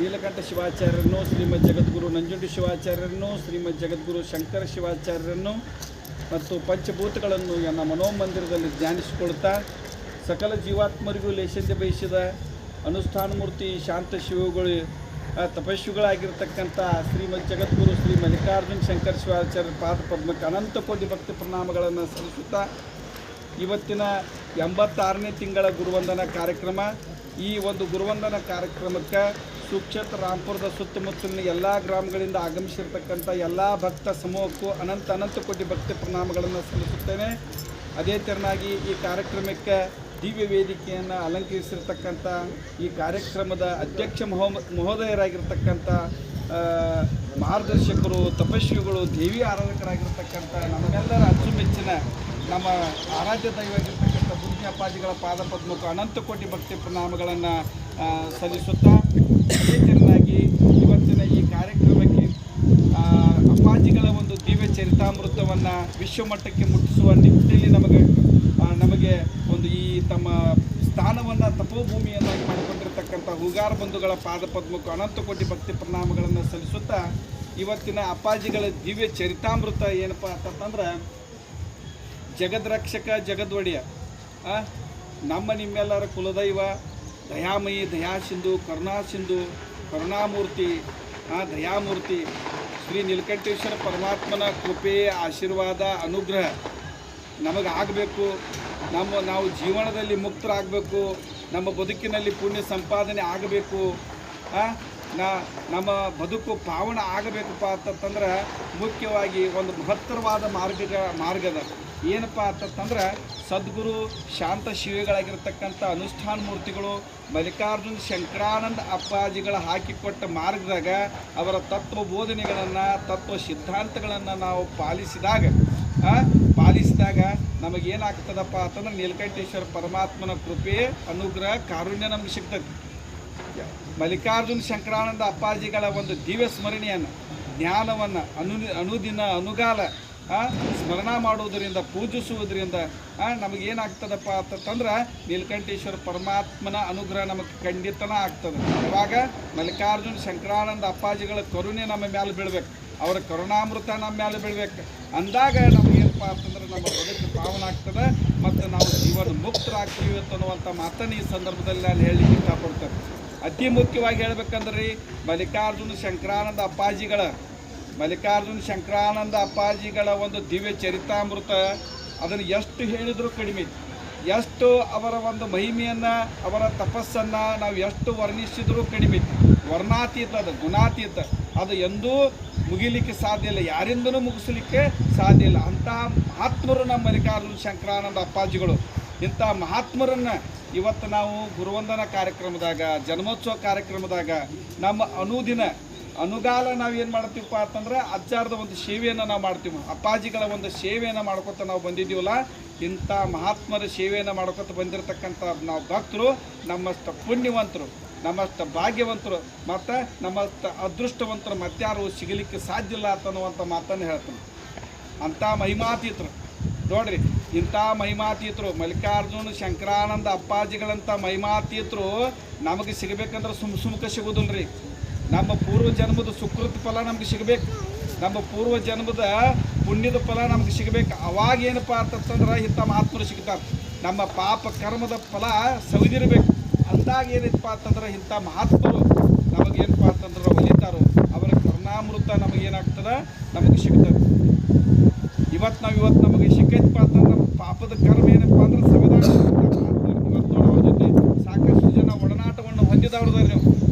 ನೀಲಕಂಠ ಶಿವಾಚಾರ್ಯರನ್ನು, ಶ್ರೀಮದ್ ಜಗದ್ಗುರು ನಂಜುಂಡಿ ಶಿವಾಚಾರ್ಯರನ್ನು, ಶ್ರೀಮದ್ ಜಗದ್ಗುರು ಶಂಕರ ಶಿವಾಚಾರ್ಯರನ್ನು ಮತ್ತು ಪಂಚಭೂತಗಳನ್ನು ನನ್ನ ಮನೋಮಂದಿರದಲ್ಲಿ ಧ್ಯಾನಿಸಿಕೊಳ್ತಾ ಸಕಲ ಜೀವಾತ್ಮರಿಗೂ ಲೇಷಂತೆ ಬಯಸಿದ ಅನುಷ್ಠಾನ ಮೂರ್ತಿ ಶಾಂತ ಶಿವಗಳು ತಪಸ್ವಿಗಳಾಗಿರ್ತಕ್ಕಂಥ ಶ್ರೀಮದ್ ಜಗದ್ಗುರು ಶ್ರೀ ಮಲ್ಲಿಕಾರ್ಜುನ ಶಂಕರ ಶಿವಾಚಾರ್ಯ ಪಾದ ಪದ್ಮಕ್ಕೆ ಅನಂತ ಕೋಟಿ ಭಕ್ತಿ ಪ್ರಣಾಮಗಳನ್ನು ಸಲ್ಲಿಸುತ್ತಾ ಇವತ್ತಿನ 86ನೇ ತಿಂಗಳ ಗುರುವಂದನಾ ಕಾರ್ಯಕ್ರಮ. ಈ ಒಂದು ಗುರುವಂದನಾ ಕಾರ್ಯಕ್ರಮಕ್ಕೆ ಸುಕ್ಷೇತ್ರ ರಾಂಪುರದ ಸುತ್ತಮುತ್ತಲಿನ ಎಲ್ಲ ಗ್ರಾಮಗಳಿಂದ ಆಗಮಿಸಿರ್ತಕ್ಕಂಥ ಎಲ್ಲ ಭಕ್ತ ಸಮೂಹಕ್ಕೂ ಅನಂತ ಕೋಟಿ ಭಕ್ತಿ ಪ್ರಣಾಮಗಳನ್ನು ಸಲ್ಲಿಸುತ್ತೇನೆ. ಅದೇ ತೆರನಾಗಿ ಈ ಕಾರ್ಯಕ್ರಮಕ್ಕೆ ದಿವ್ಯ ವೇದಿಕೆಯನ್ನು ಅಲಂಕರಿಸಿರ್ತಕ್ಕಂಥ ಈ ಕಾರ್ಯಕ್ರಮದ ಅಧ್ಯಕ್ಷ ಮಹೋದಯರಾಗಿರ್ತಕ್ಕಂಥ ಮಾರ್ಗದರ್ಶಕರು, ತಪಸ್ವಿಗಳು, ದೇವಿ ಆರಾಧಕರಾಗಿರ್ತಕ್ಕಂಥ ನಮ್ಮೆಲ್ಲರ ಅಚ್ಚುಮೆಚ್ಚಿನ ನಮ್ಮ ಆರಾಧ್ಯ ದೈವವಾಗಿರ್ತಕ್ಕಂಥ ಬುದ್ಧಿ ಅಪ್ಪಾಜಿಗಳ ಪಾದ ಪದ್ಮಕ್ಕೂ ಅನಂತ ಕೋಟಿ ಭಕ್ತಿ ಪ್ರಣಾಮಗಳನ್ನು ಸಲ್ಲಿಸುತ್ತಾ ಅದೇ ತೆರನಾಗಿ ಇವತ್ತಿನ ಈ ಕಾರ್ಯಕ್ರಮಕ್ಕೆ ಅಪ್ಪಾಜಿಗಳ ಒಂದು ದಿವ್ಯ ಚರಿತಾಮೃತವನ್ನು ವಿಶ್ವಮಟ್ಟಕ್ಕೆ ಮುಟ್ಟಿಸುವ ನಿಟ್ಟಿನಲ್ಲಿ ನಮಗೆ ಒಂದು ಈ ತಮ್ಮ ಸ್ಥಾನವನ್ನು ತಪೋಭೂಮಿಯನ್ನಾಗಿ ಮಾಡಿಕೊಂಡಿರ್ತಕ್ಕಂಥ ಹೂಗಾರ ಬಂಧುಗಳ ಪಾದ ಪದ್ಮಕ್ಕೂ ಅನಂತ ಕೋಟಿ ಭಕ್ತಿ ಪ್ರಣಾಮಗಳನ್ನು ಸಲ್ಲಿಸುತ್ತಾ ಇವತ್ತಿನ ಅಪ್ಪಾಜಿಗಳ ದಿವ್ಯ ಚರಿತಾಮೃತ ಏನಪ್ಪ ಅಂತಂದ್ರೆ ಜಗದ್ರಕ್ಷಕ ಜಗದ್ವಡಿಯ ನಮ್ಮ ನಿಮ್ಮೆಲ್ಲರ ಕುಲದೈವ ದಯಾಮಯಿ ದಯಾಸಿಂಧು ಕರುಣಾಸಿಂಧು ಕರುಣಾಮೂರ್ತಿ ದಯಾಮೂರ್ತಿ ಶ್ರೀ ನೀಲಕಂಠೇಶ್ವರ ಪರಮಾತ್ಮನ ಕೃಪೆ ಆಶೀರ್ವಾದ ಅನುಗ್ರಹ ನಮಗಾಗಬೇಕು. ನಾವು ಜೀವನದಲ್ಲಿ ಮುಕ್ತರಾಗಬೇಕು, ನಮ್ಮ ಬದುಕಿನಲ್ಲಿ ಪುಣ್ಯ ಸಂಪಾದನೆ ಆಗಬೇಕು, ನಮ್ಮ ಬದುಕು ಪಾವನ ಆಗಬೇಕಪ್ಪ ಅಂತಂದ್ರೆ ಮುಖ್ಯವಾಗಿ ಒಂದು ಮಹತ್ತರವಾದ ಮಾರ್ಗದ ಏನಪ್ಪ ಅಂತಂದ್ರೆ ಸದ್ಗುರು ಶಾಂತ ಶಿವಿಗಳಾಗಿರ್ತಕ್ಕಂಥ ಅನುಷ್ಠಾನ ಮೂರ್ತಿಗಳು ಮಲ್ಲಿಕಾರ್ಜುನ ಶಂಕರಾನಂದ ಅಪ್ಪಾಜಿಗಳ ಹಾಕಿಕೊಟ್ಟ ಮಾರ್ಗದಾಗ ಅವರ ತತ್ವ ಬೋಧನೆಗಳನ್ನು ತತ್ವ ಸಿದ್ಧಾಂತಗಳನ್ನು ನಾವು ಪಾಲಿಸಿದಾಗ ನಮಗೇನಾಗ್ತದಪ್ಪ ಅಂತಂದ್ರೆ ನೀಲಕಂಠೇಶ್ವರ ಪರಮಾತ್ಮನ ಕೃಪೆ ಅನುಗ್ರಹ ಕಾರುಣ್ಯ ನಮಗೆ ಸಿಗ್ತದೆ. ಮಲ್ಲಿಕಾರ್ಜುನ ಶಂಕರಾನಂದ ಅಪ್ಪಾಜಿಗಳ ಒಂದು ದಿವ್ಯ ಸ್ಮರಣೆಯನ್ನು ಜ್ಞಾನವನ್ನು ಅನುದಿನ ಅನುಗಾಲ ಸ್ಮರಣ ಮಾಡುವುದರಿಂದ ಪೂಜಿಸುವುದರಿಂದ ನಮಗೇನಾಗ್ತದಪ್ಪ ಅಂತಂದ್ರೆ ನೀಲಕಂಠೇಶ್ವರ ಪರಮಾತ್ಮನ ಅನುಗ್ರಹ ನಮಗೆ ಖಂಡಿತನ ಆಗ್ತದೆ. ಇವಾಗ ಮಲ್ಲಿಕಾರ್ಜುನ ಶಂಕರಾನಂದ ಅಪ್ಪಾಜಿಗಳ ಕರುಣೆ ನಮ್ಮ ಮೇಲೆ ಬೀಳ್ಬೇಕು, ಅವರ ಕರುಣಾಮೃತ ನಮ್ಮ ಮೇಲೆ ಬೀಳ್ಬೇಕು. ಅಂದಾಗ ನಮಗೇನಪ್ಪ ಅಂತಂದ್ರೆ ನಮ್ಮ ಬದುಕು ಪಾವನ ಆಗ್ತದೆ ಮತ್ತು ನಾವು ಜೀವನ ಮುಕ್ತರಾಗ್ತೀವಿ ಅನ್ನುವಂಥ ಮಾತನ್ನು ಈ ಸಂದರ್ಭದಲ್ಲಿ ನಾನು ಹೇಳಲಿಕ್ಕೆ ಇಷ್ಟಪಡ್ತೇನೆ. ಅತಿ ಮುಖ್ಯವಾಗಿ ಹೇಳ್ಬೇಕಂದ್ರೆ ಮಲ್ಲಿಕಾರ್ಜುನ ಶಂಕರಾನಂದ ಅಪ್ಪಾಜಿಗಳ ಒಂದು ದಿವ್ಯ ಚರಿತಾಮೃತ ಅದನ್ನು ಎಷ್ಟು ಹೇಳಿದರೂ ಕಡಿಮೆ, ಎಷ್ಟು ಅವರ ಒಂದು ಮಹಿಮೆಯನ್ನು ಅವರ ತಪಸ್ಸನ್ನು ನಾವು ಎಷ್ಟು ವರ್ಣಿಸಿದರೂ ಕಡಿಮೆ. ವರ್ಣಾತೀತ ಅದು, ಗುಣಾತೀತ ಅದು ಎಂದೂ ಮುಗಿಲಿಕ್ಕೆ ಸಾಧ್ಯ ಇಲ್ಲ, ಯಾರಿಂದನೂ ಮುಗಿಸಲಿಕ್ಕೆ ಸಾಧ್ಯ ಇಲ್ಲ. ಅಂಥ ಮಹಾತ್ಮರು ನಮ್ಮ ಮಲ್ಲಿಕಾರ್ಜುನ ಶಂಕರಾನಂದ ಅಪ್ಪಾಜಿಗಳು. ಇಂಥ ಮಹಾತ್ಮರನ್ನು ಇವತ್ತು ನಾವು ಗುರುವಂದನಾ ಕಾರ್ಯಕ್ರಮದಾಗ, ಜನ್ಮೋತ್ಸವ ಕಾರ್ಯಕ್ರಮದಾಗ ನಮ್ಮ ಅನುಗಾಲ ನಾವು ಏನು ಮಾಡ್ತೀವಪ್ಪ ಅಂತಂದ್ರೆ ಅಜ್ಜಾರದ ಒಂದು ಸೇವೆಯನ್ನು ನಾವು ಮಾಡ್ತೀವಿ. ಅಪ್ಪಾಜಿಗಳ ಒಂದು ಸೇವೆಯನ್ನು ಮಾಡ್ಕೊತ ನಾವು ಬಂದಿದ್ದೀವಲ್ಲ, ಇಂಥ ಮಹಾತ್ಮರ ಸೇವೆಯನ್ನು ಮಾಡ್ಕೊತ ಬಂದಿರತಕ್ಕಂಥ ನಾವು ಭಕ್ತರು ನಮ್ಮಷ್ಟು ಪುಣ್ಯವಂತರು, ನಮ್ಮಷ್ಟು ಭಾಗ್ಯವಂತರು ಮತ್ತು ನಮ್ಮಷ್ಟು ಅದೃಷ್ಟವಂತರು ಮತ್ತಾರು ಸಿಗಲಿಕ್ಕೆ ಸಾಧ್ಯ ಇಲ್ಲ ಅನ್ನುವಂಥ ಮಾತನ್ನು ಹೇಳ್ತೀನಿ. ಅಂಥ ಮಹಿಮಾತೀತರು ನೋಡ್ರಿ, ಇಂಥ ಮಹಿಮಾತೀತರು ಮಲ್ಲಿಕಾರ್ಜುನ ಶಂಕರಾನಂದ ಅಪ್ಪಾಜಿಗಳಂಥ ಮಹಿಮಾತೀತರು ನಮಗೆ ಸಿಗಬೇಕಂದ್ರೆ ಸುಮ್ಕ ಸಿಗೋದಿಲ್ಲ ರೀ. ನಮ್ಮ ಪೂರ್ವ ಜನ್ಮದ ಸುಕೃತ ಫಲ ನಮ್ಗೆ ಸಿಗಬೇಕು, ನಮ್ಮ ಪೂರ್ವ ಜನ್ಮದ ಪುಣ್ಯದ ಫಲ ನಮ್ಗೆ ಸಿಗಬೇಕು. ಅವಾಗ ಏನಪ್ಪ ಅಂತಂದ್ರೆ ಇಂಥ ಮಹಾತ್ಮರು ಸಿಗ್ತಾರೆ. ನಮ್ಮ ಪಾಪ ಕರ್ಮದ ಫಲ ಸವಿದಿರಬೇಕು. ಅಂದಾಗ ಏನಪ್ಪ ಅಂತಂದ್ರೆ ಇಂಥ ಮಹಾತ್ಮರು ನಮಗೇನಪ್ಪ ಅಂತಂದ್ರೆ ಒಲಿತಾರೋ ಅವರ ಕರುಣಾಮೃತ ನಮಗೇನಾಗ್ತದೆ, ನಮಗೆ ಸಿಗ್ತದೆ. ಇವತ್ತು ನಮಗೆ ಸಿಕ್ಕೈತಪ್ಪ ಅಂತಂದ್ರೆ ನಮ್ಮ ಪಾಪದ ಕರ್ಮ ಏನಪ್ಪ ಅಂದ್ರೆ ಸಂವಿಧಾನ. ಇವತ್ತು ಅವ್ರ ಜೊತೆ ಸಾಕಷ್ಟು ಜನ ಒಡನಾಟವನ್ನು ಹೊಂದಿದವ್ರದಾರೆ. ನೀವು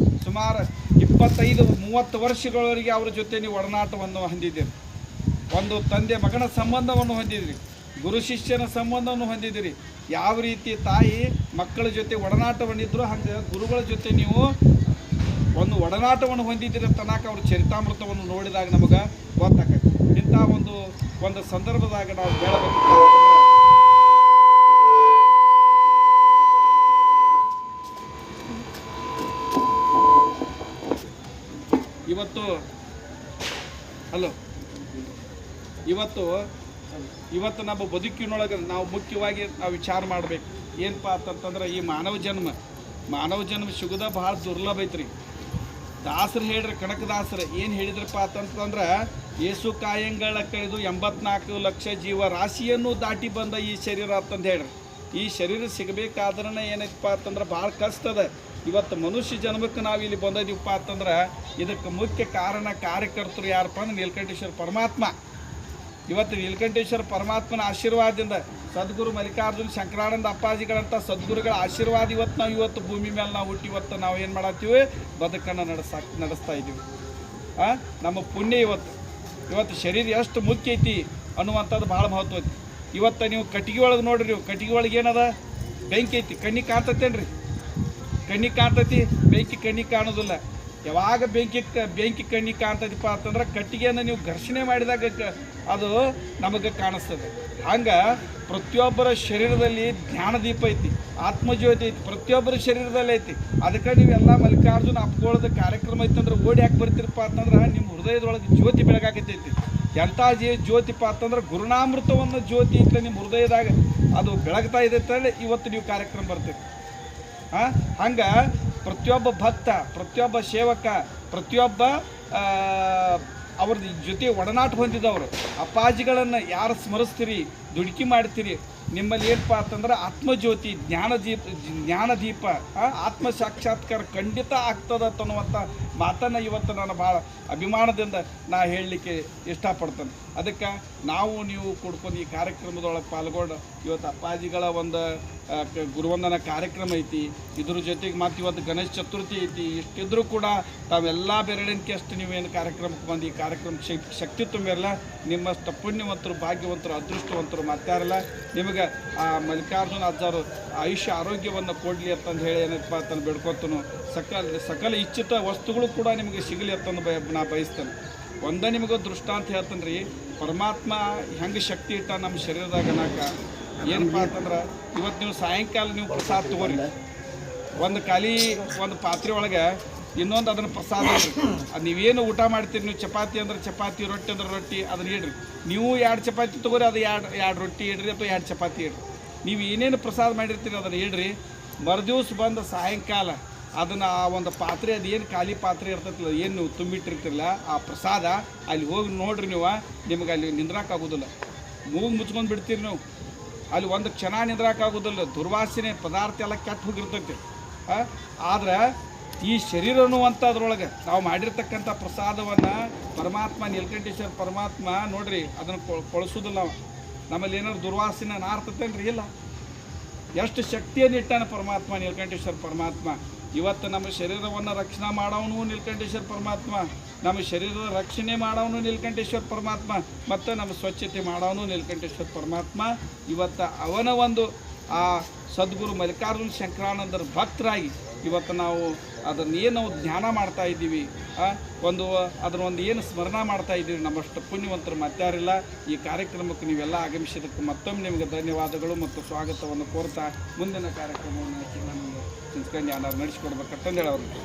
ಸುಮಾರು 25-30 ವರ್ಷಗಳವರೆಗೆ ಅವ್ರ ಜೊತೆ ನೀವು ಒಡನಾಟವನ್ನು ಹೊಂದಿದ್ದೀರಿ. ಒಂದು ತಂದೆ ಮಗನ ಸಂಬಂಧವನ್ನು ಹೊಂದಿದಿರಿ, ಗುರು ಶಿಷ್ಯನ ಸಂಬಂಧವನ್ನು ಹೊಂದಿದ್ದೀರಿ. ಯಾವ ರೀತಿ ತಾಯಿ ಮಕ್ಕಳ ಜೊತೆ ಒಡನಾಟವನ್ನಿದ್ರು ಹಾಗೆ ಗುರುಗಳ ಜೊತೆ ನೀವು ಒಂದು ಒಡನಾಟವನ್ನು ಹೊಂದಿದ್ದೀರಿ ತನಕ ಅವ್ರ ಚರಿತಾಮೃತವನ್ನು ನೋಡಿದಾಗ ನಮಗೆ ಗೊತ್ತಾಗತ್ತೆ. ಇಂಥ ಒಂದು ಸಂದರ್ಭದಾಗ ನಾವು ಹೇಳಬೇಕು, ಇವತ್ತು ನಮ್ಮ ಬದುಕಿನೊಳಗೆ ನಾವು ಮುಖ್ಯವಾಗಿ ನಾವು ವಿಚಾರ ಮಾಡಬೇಕು. ಏನಪ್ಪ ಅಂತಂತಂದ್ರೆ ಈ ಮಾನವ ಜನ್ಮ ಸಿಗೋದ ಭಾಳ ದುರ್ಲಭ ಐತ್ರಿ. ದಾಸರು ಹೇಳ್ರಿ, ಕನಕದಾಸರು ಏನು ಹೇಳಿದ್ರಪ್ಪ ಅಂತಂದ್ರೆ, ಏಸು ಕಾಯಂಗಳ ಕಳೆದು 84 ಲಕ್ಷ ಜೀವ ರಾಶಿಯನ್ನು ದಾಟಿ ಬಂದ ಈ ಶರೀರ ಅಂತಂದು ಹೇಳ್ರಿ. ಈ ಶರೀರ ಸಿಗಬೇಕಾದ್ರೆ ಏನೈತಪ್ಪ ಅಂತಂದ್ರೆ ಭಾಳ ಕಷ್ಟ ಅದ. ಇವತ್ತು ಮನುಷ್ಯ ಜನ್ಮಕ್ಕೆ ನಾವು ಇಲ್ಲಿ ಬಂದಿದ್ದೀವಪ್ಪ ಅಂತಂದ್ರೆ ಇದಕ್ಕೆ ಮುಖ್ಯ ಕಾರಣ ಕಾರ್ಯಕರ್ತರು ಯಾರಪ್ಪ ಅಂದ್ರೆ ನೀಲಕಂಠೇಶ್ವರ ಪರಮಾತ್ಮ. ಇವತ್ತು ನೀಲಕಂಠೇಶ್ವರ ಪರಮಾತ್ಮನ ಆಶೀರ್ವಾದದಿಂದ ಸದ್ಗುರು ಮಲ್ಲಿಕಾರ್ಜುನ ಶಂಕರಾನಂದ ಅಪ್ಪಾಜಿಗಳಂಥ ಸದ್ಗುರುಗಳ ಆಶೀರ್ವಾದ ಇವತ್ತು ಭೂಮಿ ಮೇಲೆ ನಾವು ಹುಟ್ಟಿ ಇವತ್ತು ನಾವು ಏನು ಮಾಡತ್ತೀವಿ, ಬದುಕನ್ನು ನಡೆಸ್ತಾ ಇದ್ದೀವಿ. ನಮ್ಮ ಪುಣ್ಯ ಇವತ್ತು ಶರೀರ ಎಷ್ಟು ಮುಖ್ಯ ಐತಿ ಅನ್ನುವಂಥದ್ದು ಭಾಳ ಮಹತ್ವ ಐತಿ. ಇವತ್ತು ನೀವು ಕಟ್ಟಿಗೆ ಒಳಗೆ ನೋಡ್ರಿ, ನೀವು ಕಟ್ಟಿಗೆ ಒಳಗೆ ಏನದ, ಬೆಂಕಿ ಐತಿ. ಕಣ್ಣಿಗೆ ಕಾಣ್ತೈತೇನ್ರಿ? ಕಣ್ಣಿಗೆ ಕಾಣ್ತೈತಿ, ಬೆಂಕಿ ಕಣ್ಣಿಗೆ ಕಾಣೋದಿಲ್ಲ. ಯಾವಾಗ ಬೆಂಕಿ ಕಣ್ಣಿಗೆ ಕಾಣ್ತೈತಿಪ್ಪ ಅಂತಂದ್ರೆ ಕಟ್ಟಿಗೆಯನ್ನು ನೀವು ಘರ್ಷಣೆ ಮಾಡಿದಾಗ ಅದು ನಮಗೆ ಕಾಣಿಸ್ತದೆ. ಹಂಗೆ ಪ್ರತಿಯೊಬ್ಬರ ಶರೀರದಲ್ಲಿ ಜ್ಞಾನದೀಪ ಐತಿ, ಆತ್ಮಜ್ಯೋತಿ ಐತಿ, ಪ್ರತಿಯೊಬ್ಬರ ಶರೀರದಲ್ಲಿ ಐತಿ. ಅದಕ್ಕೆ ನೀವೆಲ್ಲ ಮಲ್ಲಿಕಾರ್ಜುನ ಅಪ್ಕೊಳ್ಳೋದ ಕಾರ್ಯಕ್ರಮ ಐತಿ ಅಂದ್ರೆ ಓಡಿ ಯಾಕೆ ಬರ್ತೀರಪ್ಪ ಅಂತಂದ್ರೆ ನಿಮ್ಮ ಹೃದಯದೊಳಗೆ ಜ್ಯೋತಿ ಬೆಳಗಾಕೈತಿ. ಎಂಥ ಜ್ಯೋತಿಪ್ಪ ಅಂತಂದ್ರೆ ಗುರುನಾಮೃತವನ್ನು ಜ್ಯೋತಿ ಐತಿ ನಿಮ್ಮ ಹೃದಯದಾಗ, ಅದು ಬೆಳಗ್ತಾ ಇದೆ ಅಂತೇಳಿ ಇವತ್ತು ನೀವು ಕಾರ್ಯಕ್ರಮ ಬರ್ತೀರಿ. ಹಂಗೆ ಪ್ರತಿಯೊಬ್ಬ ಭಕ್ತ, ಪ್ರತಿಯೊಬ್ಬ ಸೇವಕ, ಪ್ರತಿಯೊಬ್ಬ ಅವ್ರದ್ದು ಜೊತೆ ಒಡನಾಟ ಹೊಂದಿದವರು ಅಪ್ಪಾಜಿಗಳನ್ನು ಯಾರು ಸ್ಮರಿಸ್ತೀರಿ, ದುಡುಕಿ ಮಾಡ್ತೀರಿ, ನಿಮ್ಮಲ್ಲಿ ಏನಪ್ಪ ಅಂತಂದ್ರೆ ಆತ್ಮಜ್ಯೋತಿ, ಜ್ಞಾನದೀಪ, ಆತ್ಮ ಸಾಕ್ಷಾತ್ಕಾರ ಖಂಡಿತ ಆಗ್ತದೆ ಅನ್ನುವಂಥ ಮಾತನ್ನು ಇವತ್ತು ನಾನು ಭಾಳ ಅಭಿಮಾನದಿಂದ ನಾ ಹೇಳಲಿಕ್ಕೆ ಇಷ್ಟಪಡ್ತೇನೆ. ಅದಕ್ಕೆ ನಾವು ನೀವು ಕೂಡ್ಕೊಂಡು ಈ ಕಾರ್ಯಕ್ರಮದೊಳಗೆ ಪಾಲ್ಗೊಂಡು ಇವತ್ತು ಅಪ್ಪಾಜಿಗಳ ಒಂದು ಗುರುವಂದನ ಕಾರ್ಯಕ್ರಮ ಐತಿ. ಇದ್ರ ಜೊತೆಗೆ ಮತ್ತು ಇವತ್ತು ಗಣೇಶ ಚತುರ್ಥಿ ಐತಿ. ಇಷ್ಟಿದ್ರೂ ಕೂಡ ತಾವೆಲ್ಲ ಬೆರಳಿನಕ್ಕೆ ಅಷ್ಟು ನೀವೇನು ಕಾರ್ಯಕ್ರಮಕ್ಕೆ ಬಂದು ಈ ಕಾರ್ಯಕ್ರಮಕ್ಕೆ ಶಕ್ತಿ ತುಂಬಿರಲ್ಲ. ನಿಮ್ಮಷ್ಟು ಪುಣ್ಯವಂತರು, ಭಾಗ್ಯವಂತರು, ಅದೃಷ್ಟವಂತರು ಮತ್ತಾರಲ್ಲ. ನಿಮಗೆ ಆ ಮಲ್ಲಿಕಾರ್ಜುನ ಅಜ್ಜಾರು ಆಯುಷ್ಯ ಆರೋಗ್ಯವನ್ನು ಕೊಡಲಿ ಅಂತಂದು ಹೇಳಿ ಏನಪ್ಪ ಅಂತಂದು ಬೇಡ್ಕೊತನು. ಸಕಲ ಇಚ್ಛಿತ ವಸ್ತುಗಳು ಕೂಡ ನಿಮಗೆ ಸಿಗಲಿ ಅಂತಂದು ನಾ ಬಯಸ್ತೇನೆ. ಒಂದೇ ನಿಮಗೆ ದೃಷ್ಟಾಂತ ಹೇಳ್ತಾನೆ ರೀ, ಪರಮಾತ್ಮ ಹೆಂಗೆ ಶಕ್ತಿ ಇಟ್ಟ ನಮ್ಮ ಶರೀರದಾಗ ಅನ್ನಕ ಏನಪ್ಪ ಅಂತಂದ್ರೆ, ಇವತ್ತು ನೀವು ಸಾಯಂಕಾಲ ನೀವು ಪ್ರಸಾದ ತೊಗೋರಿ, ಒಂದು ಪಾತ್ರೆ ಒಳಗೆ ಇನ್ನೊಂದು ಅದನ್ನು ಪ್ರಸಾದ ಇಡ್ರಿ. ಅದು ನೀವೇನು ಊಟ ಮಾಡ್ತೀರಿ, ನೀವು ಚಪಾತಿ ಅಂದ್ರೆ ಚಪಾತಿ, ರೊಟ್ಟಿ ಅಂದ್ರೆ ರೊಟ್ಟಿ, ಅದನ್ನು ಇಡ್ರಿ. ನೀವು 2 ಚಪಾತಿ ತೊಗೋರಿ, ಅದು ಎರಡು ರೊಟ್ಟಿ ಇಡ್ರಿ ಅಥವಾ 2 ಚಪಾತಿ ಇಡ್ರಿ. ನೀವು ಏನೇನು ಪ್ರಸಾದ ಮಾಡಿರ್ತೀರಿ ಅದನ್ನು ಇಡ್ರಿ. ಮರುದಿವ್ಸ ಬಂದು ಸಾಯಂಕಾಲ ಅದನ್ನು ಆ ಒಂದು ಪಾತ್ರೆ, ಅದು ಏನು ಖಾಲಿ ಪಾತ್ರೆ ಇರ್ತೈತಿಲ್ಲ, ಏನು ನೀವು ತುಂಬಿಟ್ಟಿರ್ತಿರಲ್ಲ ಆ ಪ್ರಸಾದ, ಅಲ್ಲಿ ಹೋಗಿ ನೋಡ್ರಿ. ನಿಮಗೆ ಅಲ್ಲಿ ನಿಂದ್ರಾಕಾಗೋದಿಲ್ಲ, ಮೂಗು ಮುಚ್ಕೊಂಡು ಬಿಡ್ತೀರಿ ನೀವು. ಅಲ್ಲಿ ಒಂದು ಕ್ಷಣ ನಿಂದ್ರಾಕಾಗೋದಿಲ್ಲ, ದುರ್ವಾಸನೆ ಪದಾರ್ಥ ಎಲ್ಲ ಕೆಟ್ಟು ಹೋಗಿರ್ತೈತಿ. ಆದ್ರೆ ಈ ಶರೀರ ಅನ್ನುವಂಥದ್ರೊಳಗೆ ನಾವು ಮಾಡಿರ್ತಕ್ಕಂಥ ಪ್ರಸಾದವನ್ನು ಪರಮಾತ್ಮ, ನೀಲಕಂಠೇಶ್ವರ ಪರಮಾತ್ಮ ನೋಡ್ರಿ ಅದನ್ನು ಕೊಳಿಸೋದಿಲ್ಲ. ನಮ್ಮಲ್ಲಿ ಏನಾದ್ರು ದುರ್ವಾಸನೆ ನಾರ್ತತೇನ್ರಿ? ಇಲ್ಲ. ಎಷ್ಟು ಶಕ್ತಿಯನ್ನು ಇಟ್ಟಾನ ಪರಮಾತ್ಮ, ನೀಲಕಂಠೇಶ್ವರ ಪರಮಾತ್ಮ. ಇವತ್ತು ನಮ್ಮ ಶರೀರವನ್ನು ರಕ್ಷಣೆ ಮಾಡೋನು ನೀಲಕಂಠೇಶ್ವರ ಪರಮಾತ್ಮ, ನಮ್ಮ ಶರೀರದ ರಕ್ಷಣೆ ಮಾಡೋನು ನೀಲಕಂಠೇಶ್ವರ ಪರಮಾತ್ಮ, ಮತ್ತು ನಮ್ಮ ಸ್ವಚ್ಛತೆ ಮಾಡೋನು ನೀಲಕಂಠೇಶ್ವರ ಪರಮಾತ್ಮ. ಇವತ್ತು ಅವನ ಒಂದು ಆ ಸದ್ಗುರು ಮಲ್ಲಿಕಾರ್ಜುನ ಶಂಕರಾನಂದರ ಭಕ್ತರಾಗಿ ಇವತ್ತು ನಾವು ಅದನ್ನೇನು ನಾವು ಧ್ಯಾನ ಮಾಡ್ತಾ ಇದ್ದೀವಿ, ಅದರ ಒಂದು ಏನು ಸ್ಮರಣ ಮಾಡ್ತಾ ಇದ್ದೀವಿ, ನಮ್ಮಷ್ಟು ಪುಣ್ಯವಂತರು ಮತ್ತಾರಿಲ್ಲ. ಈ ಕಾರ್ಯಕ್ರಮಕ್ಕೆ ನೀವೆಲ್ಲ ಆಗಮಿಸಿದ್ದಕ್ಕೆ ಮತ್ತೊಮ್ಮೆ ನಿಮಗೆ ಧನ್ಯವಾದಗಳು ಮತ್ತು ಸ್ವಾಗತವನ್ನು ಕೋರ್ತಾ ಮುಂದಿನ ಕಾರ್ಯಕ್ರಮವನ್ನು ನಾನು ನಡೆಸ್ಕೊಡ್ಬೇಕಂತಂದೇಳಿ ಅವ್ರಿಗೆ